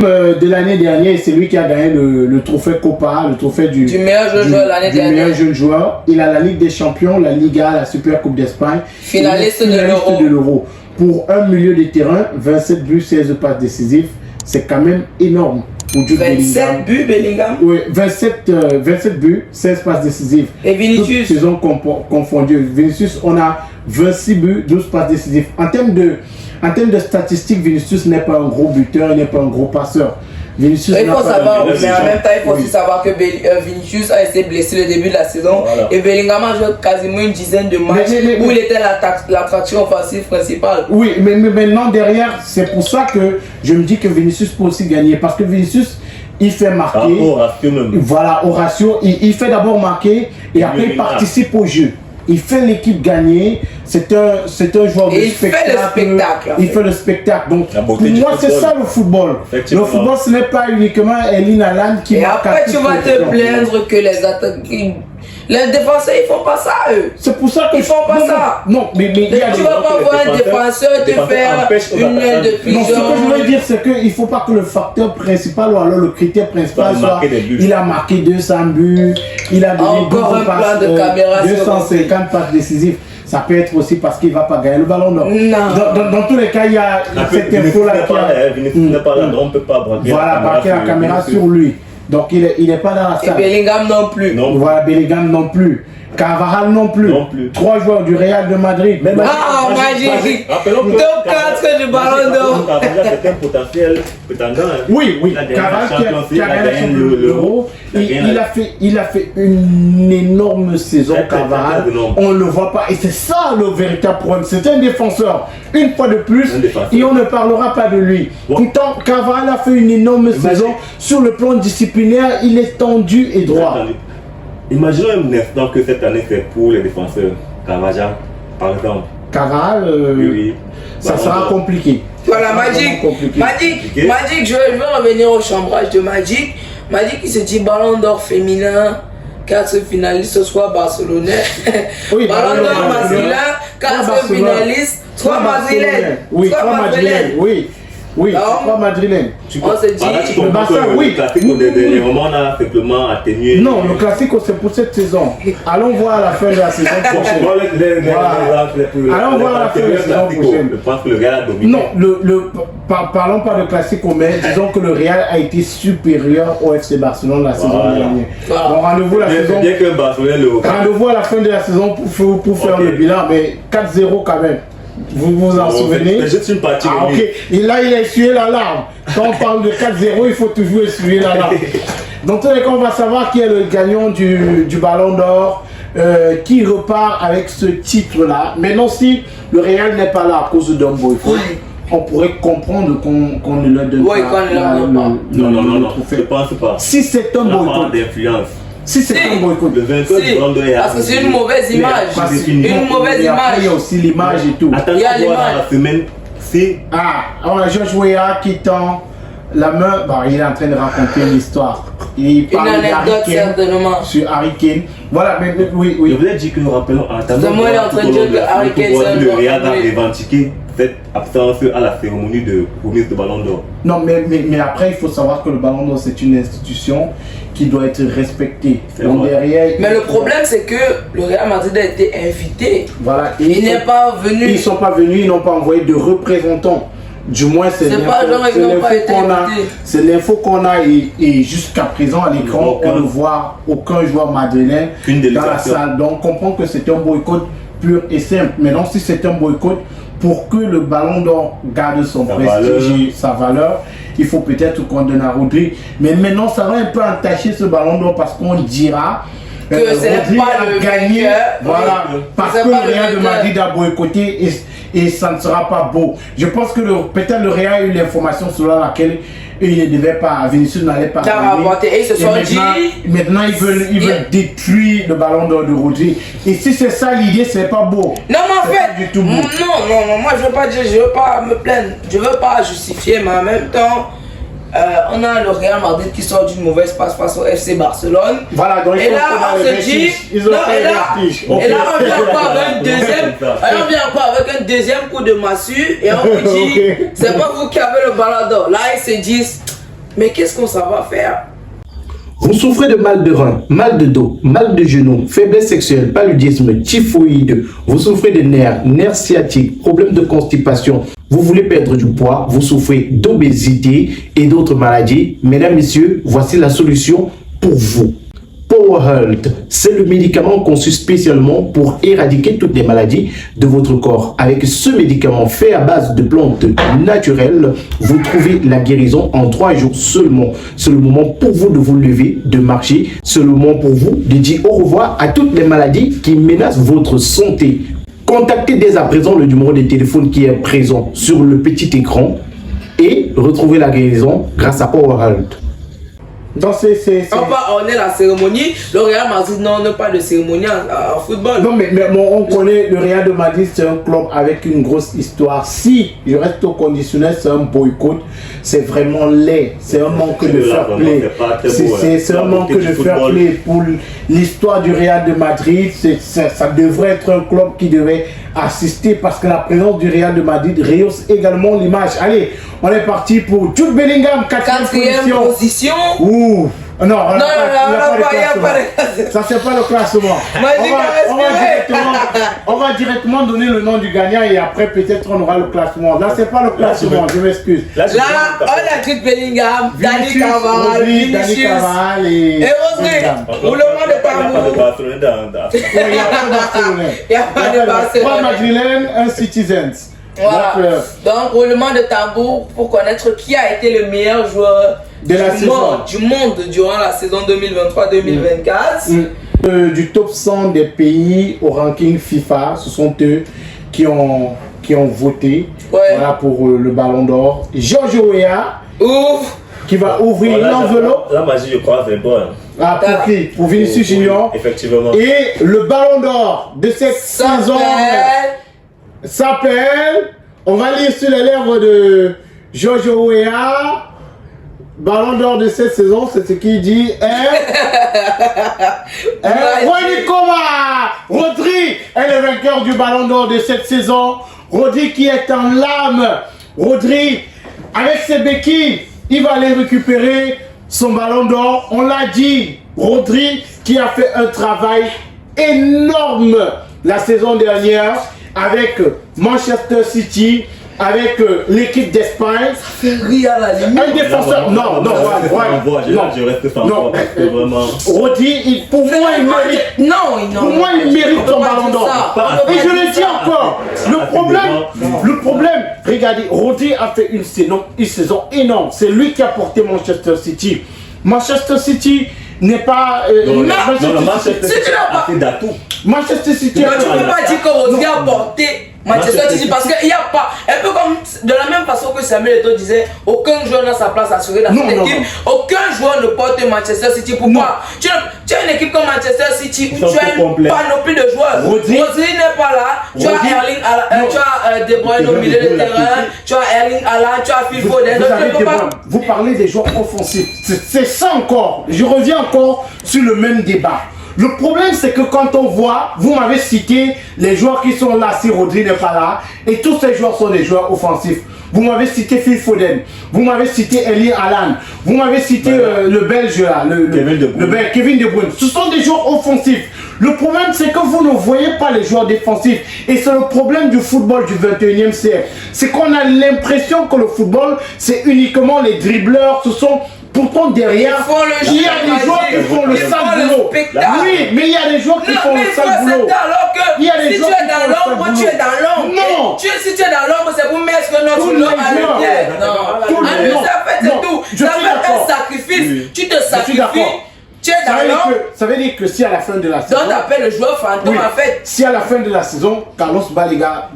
De l'année dernière, c'est lui qui a gagné le trophée Copa, le trophée du meilleur jeune joueur l'année dernière. Du meilleur jeune joueur. Il a la Ligue des Champions, la Liga, la Super Coupe d'Espagne. Finaliste de l'Euro. Pour un milieu de terrain, 27 buts, 16 passes décisives, c'est quand même énorme. Pour 27 buts, Bellingham. Oui, 27 buts, 16 passes décisives. Et Vinicius. Toutes saisons confondues. Vinicius, on a 26 buts, 12 passes décisives. En termes de statistiques, Vinicius n'est pas un gros buteur, il n'est pas un gros passeur. Vinicius il faut savoir, mais en même temps, il faut aussi savoir que Vinicius a été blessé le début de la saison. Voilà. Et Bellingham a joué quasiment une dizaine de matchs où il était l'attraction offensive principale. Oui, mais maintenant derrière, c'est pour ça que je me dis que Vinicius peut aussi gagner. Parce que Vinicius, il fait marquer. Au ratio même. Voilà, au ratio. Il fait d'abord marquer et après il participe au jeu. Il fait l'équipe gagner. C'est un joueur de spectacle. Il fait le spectacle. Donc, pour moi, c'est ça le football. Le football, ce n'est pas uniquement Erling Haaland qui marque. Et après, tu vas te plaindre que les attaques. Les défenseurs, ils font pas ça, eux. C'est pour ça qu'ils font pas ça. Non, mais tu vas pas voir un défenseur te faire une aile de pigeon. Non, ce que je veux dire, c'est qu'il ne faut pas que le facteur principal ou alors le critère principal soit il a marqué 200 buts, il a donné 250 passes décisives. Ça peut être aussi parce qu'il ne va pas gagner le ballon d'or. Dans tous les cas, il y a cette info-là Vinicius n'est pas là, on ne peut pas braquer. Voilà, braquer la caméra sur lui. Donc il n'est pas dans la salle. Et Bellingham non plus. Voilà, Bellingham non plus. Carvajal non plus. 3 joueurs du Real de Madrid. Magique. Top 4 du Ballon d'Or. Carvajal, c'est un potentiel prétendant. Oui. Carvajal qui a gagné l'Euro. Il a fait une énorme saison, Carvajal. On ne le voit pas. Et c'est ça le véritable problème. C'est un défenseur. Une fois de plus. Et on ne parlera pas de lui. Pourtant, Carvajal a fait une énorme saison. Sur le plan disciplinaire, il est tendu et droit. Imaginons un instant que cette année c'est pour les défenseurs. Carvajal, par exemple. Carvajal, ça sera compliqué. Voilà, Magic, je veux revenir au chambrage de Magic. Magic, il se dit ballon d'or féminin, 4 finalistes, ce soit barcelonais. Ballon d'or masculin, 4 finalistes, 3 madrilènes. Oui, 3 madrilènes, oui, pas madrilène. On se dit, le Barça, oui. Le classique, on a simplement atténué. Non, le classique, c'est pour cette saison. Allons voir à la fin de la saison prochaine. Allons voir à la fin de la saison prochaine. Je pense que le Real a dominé. Non, parlons pas de classique, mais disons que le Real a été supérieur au FC Barcelone la saison dernière. Bon, rendez-vous la saison. Rendez-vous à la fin de la saison pour faire le bilan, mais 4-0 quand même. Vous vous en souvenez? Une partie ok. Et là, il a essuyé la larme. Quand on parle de 4-0, il faut toujours essuyer la larme. Dans tous les cas, on va savoir qui est le gagnant du Ballon d'Or, qui repart avec ce titre-là. Maintenant, si le Real n'est pas là à cause d'un boycott, on pourrait comprendre qu'on ne leur donne pas le trophée. Je pense pas. Si c'est un boycott d'influence. Si c'est un boycott, parce que c'est une mauvaise image. Une mauvaise image. Il y a aussi l'image et tout. Il y a l'image. La semaine, on a Georges Weah qui tend la main. Bon, il est en train de raconter une histoire. Il parle certainement sur Harry Kane. Voilà, mais oui. Je voulais dire que nous rappelons en moi, il est en train de dire que Harry Kane, le Real a revendiqué cette absence à la cérémonie de remise de Ballon d'Or. Non, mais après, il faut savoir que le Ballon d'Or, c'est une institution qui doit être respectée. Donc, derrière, mais le problème, c'est que le Real Madrid a été invité. Voilà. Il n'est pas venu. Ils ne sont pas venus, ils n'ont pas envoyé de représentants. Du moins, c'est l'info qu'on a et jusqu'à présent à l'écran, on ne voit aucun joueur madrilène dans la salle. Donc, on comprend que c'est un boycott pur et simple. Maintenant, si c'est un boycott, pour que le Ballon d'Or garde son prestige et sa valeur, il faut peut-être qu'on donne à Rodri. Mais maintenant, ça va un peu entacher ce Ballon d'Or parce qu'on dira que c'est pas le gagné, voilà, parce que le Real de Madrid a boycotté et ça ne sera pas beau. Je pense que peut-être le Real a eu l'information selon laquelle il ne devait pas, Vinicius n'allait pas gagner. Et ils se sont dit... Maintenant, ils veulent détruire le Ballon d'Or de Rodri. Et si c'est ça l'idée, c'est pas beau. Non, mais en fait, non, moi je veux pas dire, je veux pas me plaindre, je veux pas justifier, mais en même temps, on a le Real Madrid qui sort d'une mauvaise passe face au FC Barcelone. Voilà, donc et là on se dit, et là on vient encore avec un deuxième coup de massue et on vous dit, c'est pas vous qui avez le Ballon d'Or. Là ils se disent, Mais qu'est-ce qu'on s'en va faire? Vous souffrez de mal de rein, mal de dos, mal de genoux, faiblesse sexuelle, paludisme, typhoïde, vous souffrez de nerfs sciatiques, problèmes de constipation, vous voulez perdre du poids, vous souffrez d'obésité et d'autres maladies. Mesdames, messieurs, voici la solution pour vous. Power Health, c'est le médicament conçu spécialement pour éradiquer toutes les maladies de votre corps. Avec ce médicament fait à base de plantes naturelles, vous trouvez la guérison en 3 jours seulement. C'est le moment pour vous de vous lever, de marcher. C'est le moment pour vous de dire au revoir à toutes les maladies qui menacent votre santé. Contactez dès à présent le numéro de téléphone qui est présent sur le petit écran et retrouvez la guérison grâce à Power Health. Donc on est la cérémonie. Le Real Madrid n'a pas de cérémonie en football. Non, mais on connaît le Real de Madrid, c'est un club avec une grosse histoire. Si je reste au conditionnel, c'est un boycott. C'est vraiment laid. C'est un manque de fair play. C'est un manque de fair play pour l'histoire du Real de Madrid. Ça devrait être un club qui devait assister parce que la présence du Real de Madrid rehausse également l'image. Allez, on est parti pour Jude Bellingham, 4e position. Ouh. Non, ça c'est pas le classement. On va directement donner le nom du gagnant et après peut-être on aura le classement. Là c'est pas le classement, je m'excuse. Là on a Jude Bellingham, Dani Carvajal, Vinicius et Rodri. Pour le monde de tambour. Il n'y a pas de Barcelone. Pas Madrilène, un Citizens. Voilà. Donc roulement de tambour pour connaître qui a été le meilleur joueur du monde durant la saison 2023-2024. Du top 100 des pays au ranking FIFA, ce sont eux qui ont voté voilà, pour le Ballon d'Or. George Weah qui va ouvrir l'enveloppe. La magie, je crois, c'est bon. Ah, pour qui? Pour Vinicius Junior. Effectivement. Et le Ballon d'Or de cette saison s'appelle, on va lire sur les lèvres de George Weah, Ballon d'Or de cette saison, c'est ce qu'il dit. Rodri est le vainqueur du Ballon d'Or de cette saison. Rodri qui est en larmes. Rodri, avec ses béquilles, il va aller récupérer son Ballon d'Or. On l'a dit, Rodri qui a fait un travail énorme la saison dernière avec Manchester City, avec l'équipe d'Espagne. Ça fait rire à la limite. Un défenseur. Non. Je reste sans voix parce que vraiment. Rodri, pour moi, il mérite. Pour moi, il mérite son Ballon d'Or. Et je le dis encore. Le problème, regardez, Rodri a fait une saison énorme. C'est lui qui a porté Manchester City. Manchester City n'est pas. Manchester City a fait d'atout. Manchester City. Tu ne peux pas dire que Rodri a porté Manchester City parce qu'il n'y a pas. Un peu comme de la même façon que Samuel Eto'o disait, aucun joueur n'a sa place assurée dans cette équipe. Aucun joueur ne porte Manchester City. Pourquoi? Tu as une équipe comme Manchester City où tu as une panoplie de joueurs. Rodri n'est pas là. Tu as Erling Haaland, tu as De Bruyne au milieu de terrain, tu as Erling Haaland, tu as Phil Foden. Vous parlez des joueurs offensifs. C'est ça encore. Je reviens encore sur le même débat. Le problème, c'est que quand on voit, vous m'avez cité les joueurs qui sont là si Rodri n'est pas là, et tous ces joueurs sont des joueurs offensifs. Vous m'avez cité Phil Foden, vous m'avez cité Erling Haaland, vous m'avez cité le Belge là, Kevin De Bruyne. Ce sont des joueurs offensifs. Le problème, c'est que vous ne voyez pas les joueurs défensifs. Et c'est le problème du football du 21e siècle. C'est qu'on a l'impression que le football, c'est uniquement les dribbleurs, ce sont... Pourtant derrière, il y a des joueurs qui font le sale boulot. Oui, mais il y a des joueurs qui font le sale boulot. Il y a des joueurs qui font le sale boulot. Si tu es dans l'ombre, non. Si tu es dans l'ombre, c'est pour mettre notre nom à lumière. Non, c'est tout. Ça fait un sacrifice. Tu te sacrifies. Tu es dans l'ombre. Ça veut dire que si à la fin de la saison. Donc tu appelles le joueur fantôme en fait. Si à la fin de la saison, Carlos Baleba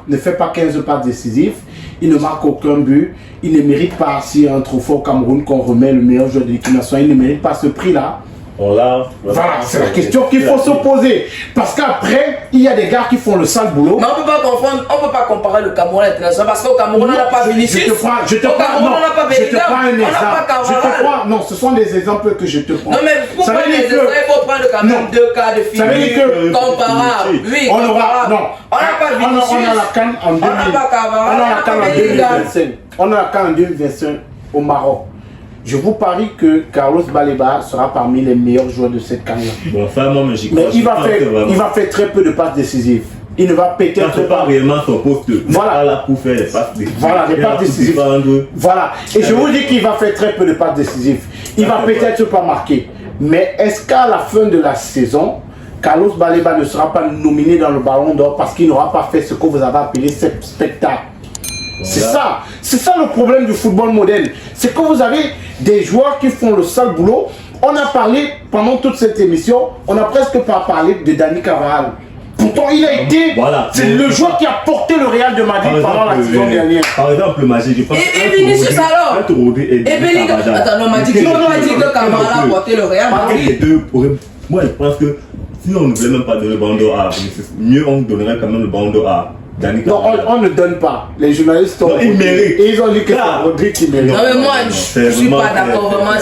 ne fait pas 15 passes décisives, il ne marque aucun but, il ne mérite pas, si un trophée au Cameroun qu'on remet le meilleur joueur de l'équipe nationale, il ne mérite pas ce prix-là. Voilà, c'est la question qu'il faut se poser. Parce qu'après, il y a des gars qui font le sale boulot. Mais on ne peut pas comparer le Cameroun à l'international parce qu'au Cameroun, on n'a pas Vinicius. Je te prends un exemple. Non, ce sont des exemples que je te prends. Non, mais pour prendre des exemples, il faut prendre quand même 2 cas de figure comparables. Oui, comparables. On n'a pas Vinicius. On a la CAN en 2025. au Maroc. Je vous parie que Carlos Baleba sera parmi les meilleurs joueurs de cette carrière. Bon, ça, moi, mais il va faire très peu de passes décisives. Il ne va peut-être c'est pas réellement son poste. Voilà. Là pour faire les passes décisives. Voilà, les passes décisives. Voilà. Et je vous dis qu'il va faire très peu de passes décisives. Il va peut-être pas marquer. Mais est-ce qu'à la fin de la saison, Carlos Baleba ne sera pas nominé dans le Ballon d'Or parce qu'il n'aura pas fait ce que vous avez appelé spectacle? Voilà. C'est ça le problème du football moderne. C'est que vous avez des joueurs qui font le sale boulot. On a parlé pendant toute cette émission, on n'a presque pas parlé de Dani Carvajal. Pourtant, il a été, c'est le joueur qui a porté le Real de Madrid pendant la saison dernière. Par exemple, le Magic, je pense et Vinicius alors. Et Bellingham. Attends, non, Magic que Carvajal a porté le Real Madrid. Moi, je pense que si on ne voulait même pas donner le Ballon d'Or à Vinicius, mieux on donnerait quand même le Ballon d'Or à Dani Carvajal. Non, on ne donne pas. Les journalistes ont. Ils méritent. Et ils ont dit que c'est Rodri qui mérite. Non, mais moi, je ne suis pas d'accord. Vraiment,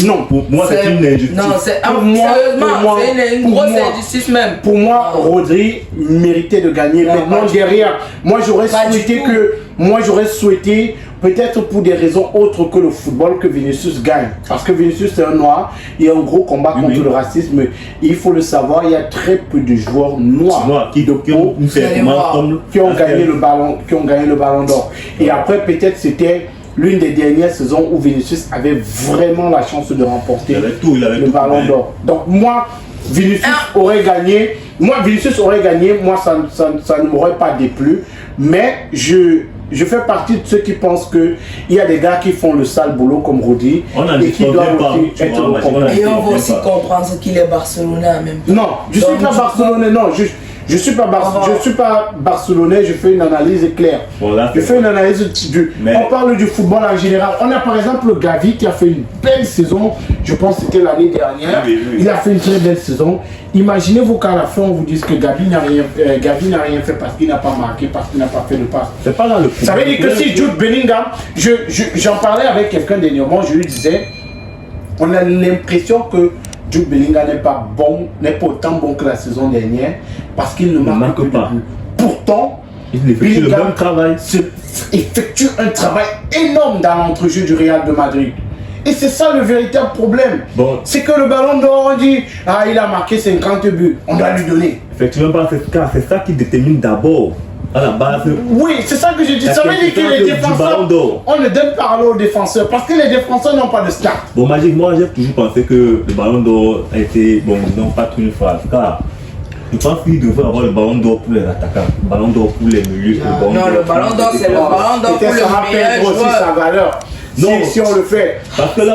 non, pour moi, c'est une injustice. Non, sérieusement, c'est une grosse injustice même. Pour moi, Rodri méritait de gagner. Maintenant, derrière, moi, j'aurais souhaité peut-être pour des raisons autres que le football, que Vinicius gagne. Parce que Vinicius, c'est un noir. Il y a un gros combat contre le racisme. Il faut le savoir, il y a très peu de joueurs noirs qui ont gagné le ballon d'or. Et après, peut-être, c'était l'une des dernières saisons où Vinicius avait vraiment la chance de remporter le ballon d'or. Donc moi, Vinicius aurait gagné. Moi, ça ne m'aurait pas déplu. Mais je fais partie de ceux qui pensent qu'il y a des gars qui font le sale boulot comme Rodri et qui doivent aussi être recompensés. Et on va aussi comprendre qu'il est barcelonais en même temps. Non, je ne suis pas barcelonais, non. Je ne suis pas barcelonais, je fais une analyse claire. Voilà, je fais une analyse on parle du football en général. On a par exemple Gavi qui a fait une belle saison, je pense que c'était l'année dernière. Il a fait une très belle saison. Imaginez-vous qu'à la fin on vous dise que Gavi n'a rien fait parce qu'il n'a pas marqué, parce qu'il n'a pas fait de passe. C'est pas là le problème. Ça veut dire que si Jude Bellingham, j'en parlais avec quelqu'un dernièrement, je lui disais, on a l'impression que Jude Bellingham n'est pas autant bon que la saison dernière parce qu'il ne marque pas. Pourtant, il effectue le même travail. Effectue un travail énorme dans l'entrejeu du Real de Madrid. Et c'est ça le véritable problème. Bon. C'est que le Ballon d'Or, on dit, il a marqué 50 buts, on doit lui donner. Effectivement, c'est ça qui détermine d'abord. À la base. Oui, c'est ça que je dis. Ça veut dire que les défenseurs, on ne donne pas aux défenseurs parce que les défenseurs n'ont pas de start. Bon, Magic, moi j'ai toujours pensé que le Ballon d'Or a été, non pas une phrase, car je pense qu'il devrait avoir le Ballon d'Or pour les attaquants, le Ballon d'or pour les milieux. Non, le Ballon d'Or, c'est le Ballon d'Or pour le meilleur joueur. Sa valeur. Si on le fait. Parce que là,